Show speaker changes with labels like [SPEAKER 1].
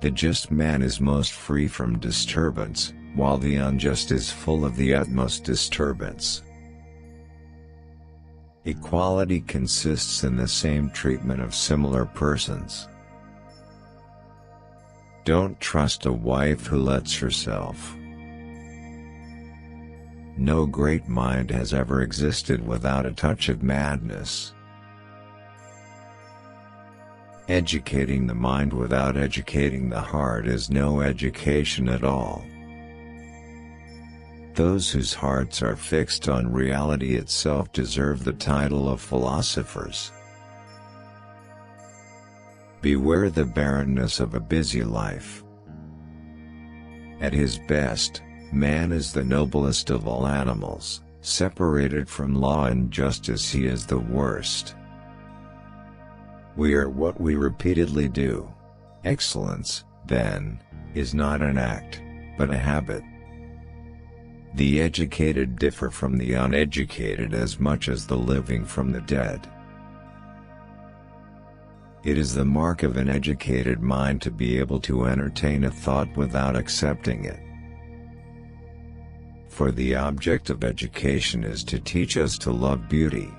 [SPEAKER 1] The just man is most free from disturbance, while the unjust is full of the utmost disturbance. Equality consists in the same treatment of similar persons. Don't trust a wife who lets herself. No great mind has ever existed without a touch of madness. Educating the mind without educating the heart is no education at all. Those whose hearts are fixed on reality itself deserve the title of philosophers. Beware the barrenness of a busy life. At his best, man is the noblest of all animals. Separated from law and justice, he is the worst. We are what we repeatedly do. Excellence, then, is not an act, but a habit. The educated differ from the uneducated as much as the living from the dead. It is the mark of an educated mind to be able to entertain a thought without accepting it. For the object of education is to teach us to love beauty.